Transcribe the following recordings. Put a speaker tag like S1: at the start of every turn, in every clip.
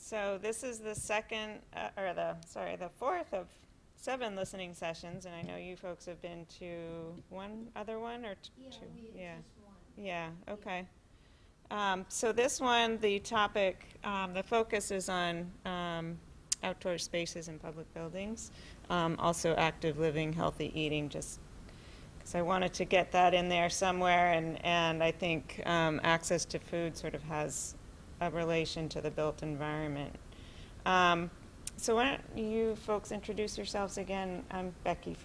S1: So this is the the fourth of 7 listening sessions, and I know you folks have been to one other one or
S2: Yeah,
S1: two.
S2: we
S1: Yeah,
S2: just one.
S1: yeah, okay. So this one, the topic, the focus is on outdoor spaces in public buildings, also active living, healthy eating, just because I wanted to get that in there somewhere, and I think access to food sort of has a relation to the built environment. Um, so why don't you folks introduce yourselves again? I'm Becky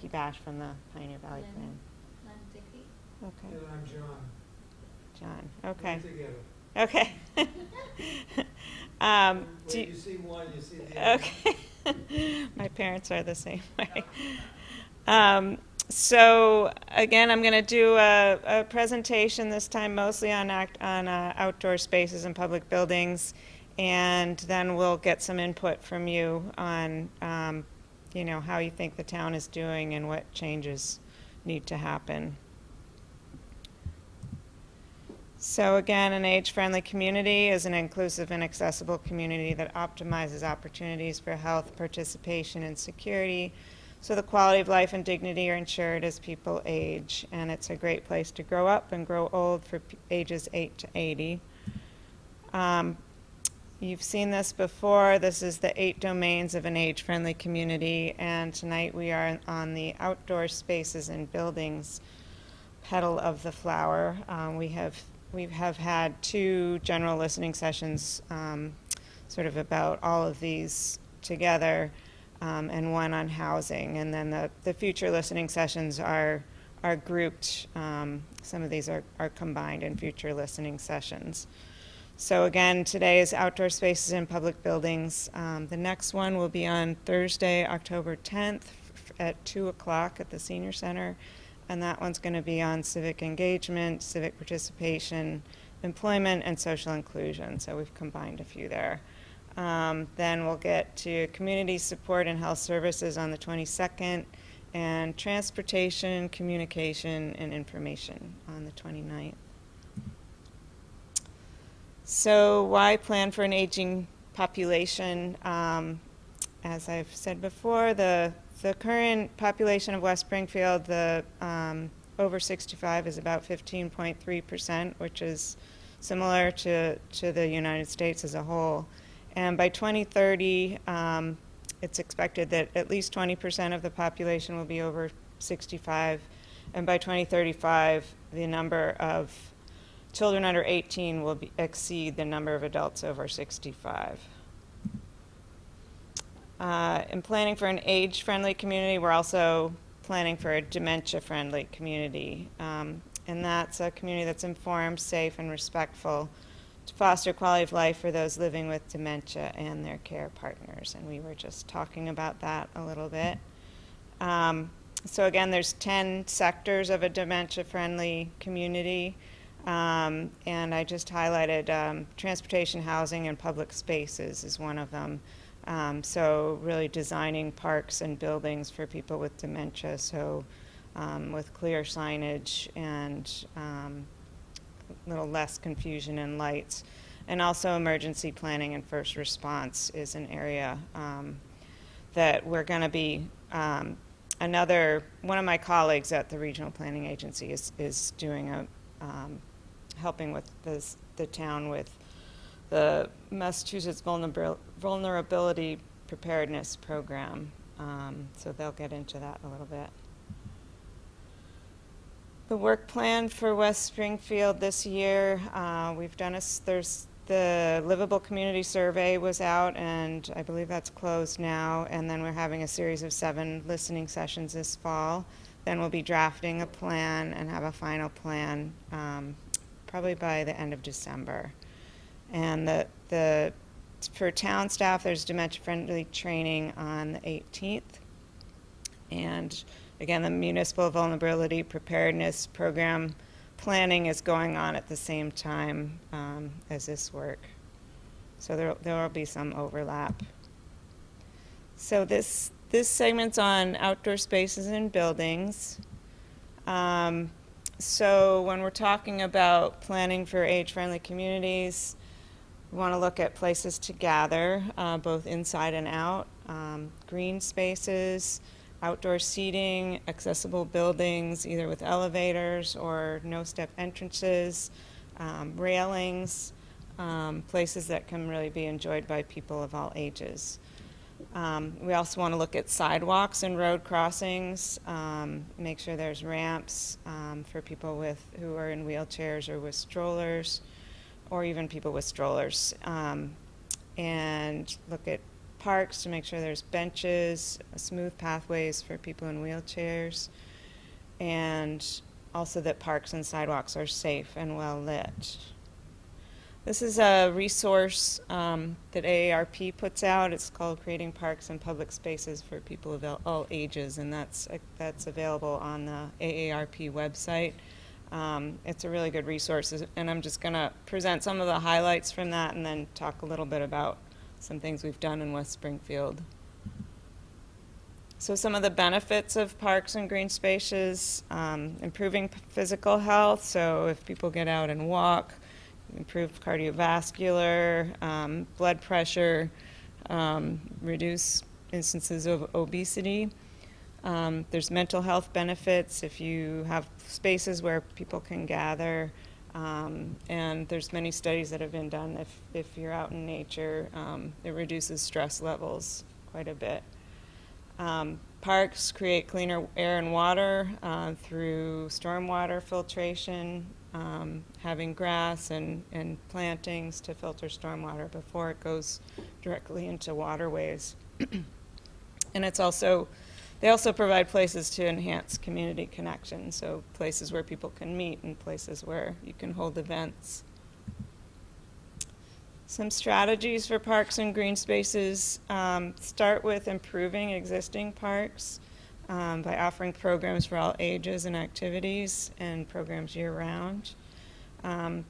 S1: Bash from the Pioneer Valley
S2: Lynn, Lynn Dickey.
S1: Plan.
S3: And
S1: Okay.
S3: I'm John.
S1: John.
S3: We're
S1: Okay.
S3: together.
S1: Okay. Do
S3: Where
S1: you-
S3: you see one, you see the other.
S1: okay. My parents are the same way. Um, so again, I'm going to do a presentation this time mostly on outdoor spaces and public buildings, and then we'll get some input from you on, how you think the town is doing and what changes need to happen. So again, an age-friendly community is an inclusive and accessible community that optimizes opportunities for health, participation, and security, so the quality of life and dignity are ensured as people age. And it's a great place to grow up and grow old for ages 8 to 80. You've seen this before. This is the 8 domains of an age-friendly community, and tonight we are on the outdoor spaces and buildings petal of the flower. We have had 2 general listening sessions, sort of about all of these together, and one on housing. And then the future listening sessions are grouped. Some of these are combined in future listening sessions. So again, today is outdoor spaces in public buildings. The next one will be on Thursday, October 10th at 2 o'clock at the Senior Center. And that one's going to be on civic engagement, civic participation, employment, and social inclusion. So we've combined a few there. Then we'll get to community support and health services on the 22nd, and transportation, communication, and information on the 29th. So why plan for an aging population? As I've said before, the current population of West Springfield, the over 65 is about 15.3%, which is similar to the United States as a whole. And by 2030, it's expected that at least 20% of the population will be over 65. And by 2035, the number of children under 18 will exceed the number of adults over 65. In planning for an age-friendly community, we're also planning for a dementia-friendly community. And that's a community that's informed, safe, and respectful to foster quality of life for those living with dementia and their care partners. And we were just talking about that a little bit. So again, there's 10 sectors of a dementia-friendly community. And I just highlighted transportation, housing, and public spaces is one of them. So really designing parks and buildings for people with dementia, so with clear signage and a little less confusion and lights. And also emergency planning and first response is an area that we're going to be, one of my colleagues at the Regional Planning Agency is doing helping with the town with the Massachusetts Vulnerability Preparedness Program. So they'll get into that a little bit. The work plan for West Springfield this year, there's the Livable Community Survey was out, and I believe that's closed now. And then we're having a series of 7 listening sessions this fall. Then we'll be drafting a plan and have a final plan probably by the end of December. And for town staff, there's dementia-friendly training on the 18th. And again, the Municipal Vulnerability Preparedness Program planning is going on at the same time as this work. So there will be some overlap. So this segment's on outdoor spaces and buildings. So when we're talking about planning for age-friendly communities, We want to look at places to gather, both inside and out, green spaces, outdoor seating, accessible buildings, either with elevators or no-step entrances, railings, places that can really be enjoyed by people of all ages. We also want to look at sidewalks and road crossings, make sure there's ramps for people who are in wheelchairs or with strollers, or even people with strollers. And look at parks to make sure there's benches, smooth pathways for people in wheelchairs, and also that parks and sidewalks are safe and well lit. This is a resource that AARP puts out. It's called Creating Parks and Public Spaces for People of All Ages, and that's available on the AARP website. It's a really good resource, and I'm just going to present some of the highlights from that and then talk a little bit about some things we've done in West Springfield. So some of the benefits of parks and green spaces, improving physical health, so if people get out and walk, improve cardiovascular, blood pressure, reduce instances of obesity. There's mental health benefits if you have spaces where people can gather, and there's many studies that have been done. If you're out in nature, it reduces stress levels quite a bit. Parks create cleaner air and water through stormwater filtration, having grass and plantings to filter stormwater before it goes directly into waterways. And they also provide places to enhance community connection, so places where people can meet and places where you can hold events. Some strategies for parks and green spaces start with improving existing parks by offering programs for all ages and activities and programs year-round.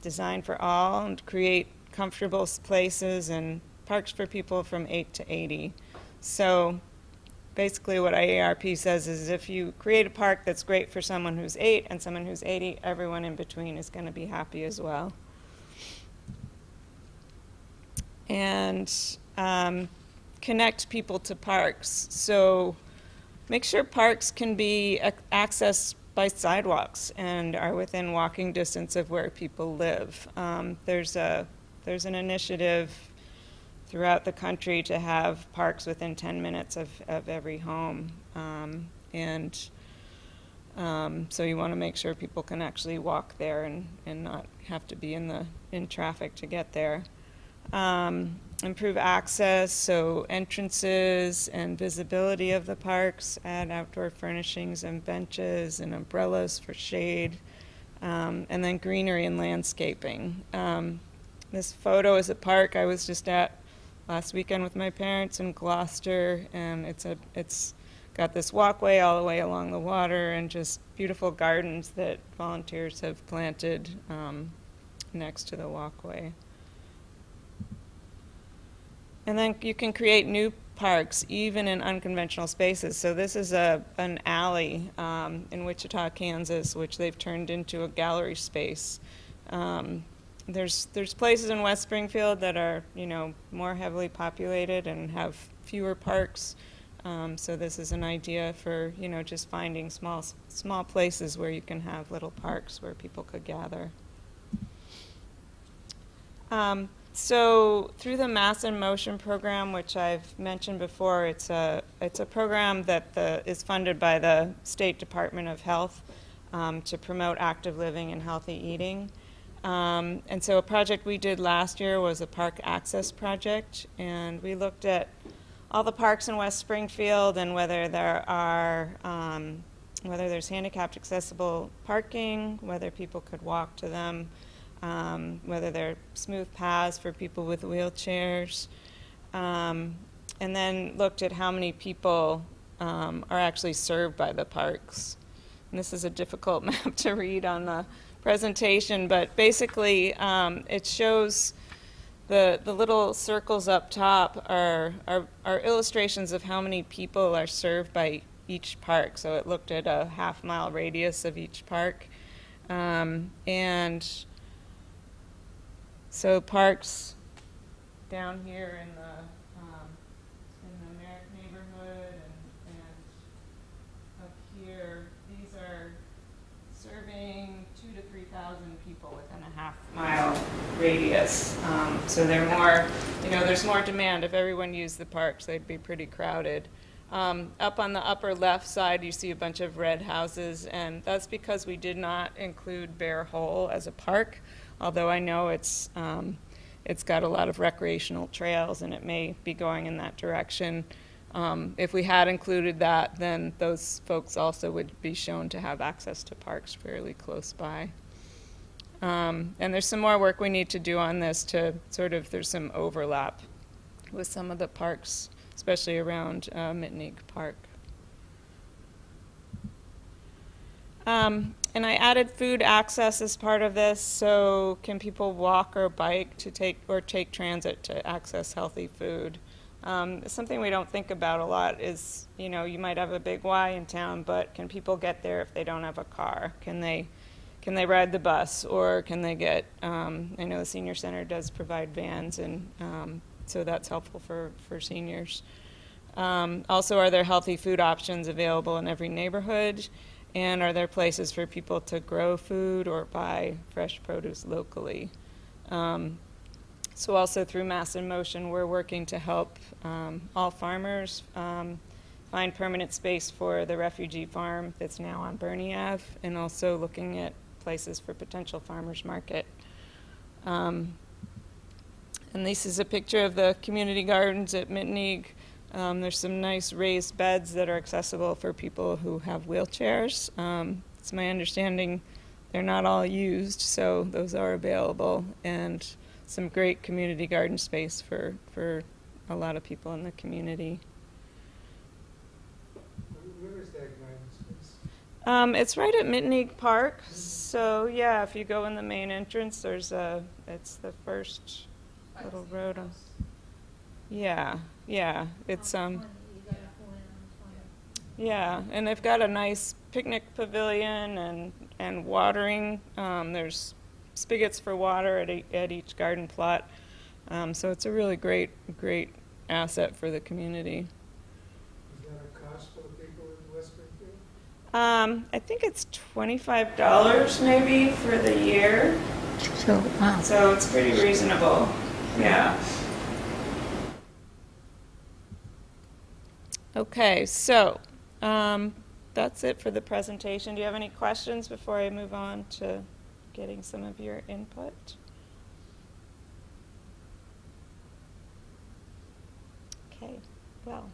S1: Design for all and create comfortable places and parks for people from 8 to 80. So basically what IARP says is if you create a park that's great for someone who's 8 and someone who's 80, everyone in between is going to be happy as well. And connect people to parks. So make sure parks can be accessed by sidewalks and are within walking distance of where people live. There's an initiative throughout the country to have parks within 10 minutes of every home. So you want to make sure people can actually walk there and not have to be in traffic to get there. Improve access, so entrances and visibility of the parks, add outdoor furnishings and benches and umbrellas for shade, and then greenery and landscaping. This photo is a park I was just at last weekend with my parents in Gloucester, and it's got this walkway all the way along the water and just beautiful gardens that volunteers have planted next to the walkway. And then you can create new parks, even in unconventional spaces. So this is an alley in Wichita, Kansas, which they've turned into a gallery space. There's places in West Springfield that are, more heavily populated and have fewer parks. So this is an idea for, just finding small places where you can have little parks where people could gather. So through the Mass in Motion program, which I've mentioned before, it's a program that is funded by the State Department of Health to promote active living and healthy eating. And so a project we did last year was a park access project, and we looked at all the parks in West Springfield and whether there's handicapped accessible parking, whether people could walk to them, whether they're smooth paths for people with wheelchairs, and then looked at how many people are actually served by the parks. And this is a difficult map to read on the presentation, but basically it shows the little circles up top are illustrations of how many people are served by each park. So it looked at a half-mile radius of each park, and so parks down here in the Merrick neighborhood and up here, these are serving 2,000 to 3,000 people within a half-mile radius. So they're more, there's more demand. If everyone used the parks, they'd be pretty crowded. Up on the upper left side, you see a bunch of red houses, and that's because we did not include Bear Hole as a park, although I know it's got a lot of recreational trails, and it may be going in that direction. If we had included that, then those folks also would be shown to have access to parks fairly close by. And there's some more work we need to do on this to there's some overlap with some of the parks, especially around Mittig Park. And I added food access as part of this, so can people walk or bike to take transit to access healthy food? Something we don't think about a lot is, you might have a big Y in town, but can people get there if they don't have a car? Can they ride the bus, or can they get, I know the senior center does provide vans, and so that's helpful for seniors. Also, are there healthy food options available in every neighborhood? And are there places for people to grow food or buy fresh produce locally? So also through Mass in Motion, we're working to help all farmers find permanent space for the refugee farm that's now on Bernie Ave, and also looking at places for potential farmers market. And this is a picture of the community gardens at Mittig. There's some nice raised beds that are accessible for people who have wheelchairs. It's my understanding they're not all used, so those are available, and some great community garden space for a lot of people in the community.
S2: Where is that garden space?
S1: It's right at Mittig Park, so yeah, if you go in the main entrance, it's the first little road on. Yeah, it's yeah, and they've got a nice picnic pavilion and watering. There's spigots for water at each garden plot, so it's a really great asset for the community.
S2: Is that a cost for the people in West Springfield?
S1: I think it's $25 maybe for the year.
S3: So, wow.
S1: So it's pretty reasonable. Yeah. Okay, so that's it for the presentation. Do you have any questions before I move on to getting some of your input? Okay, well,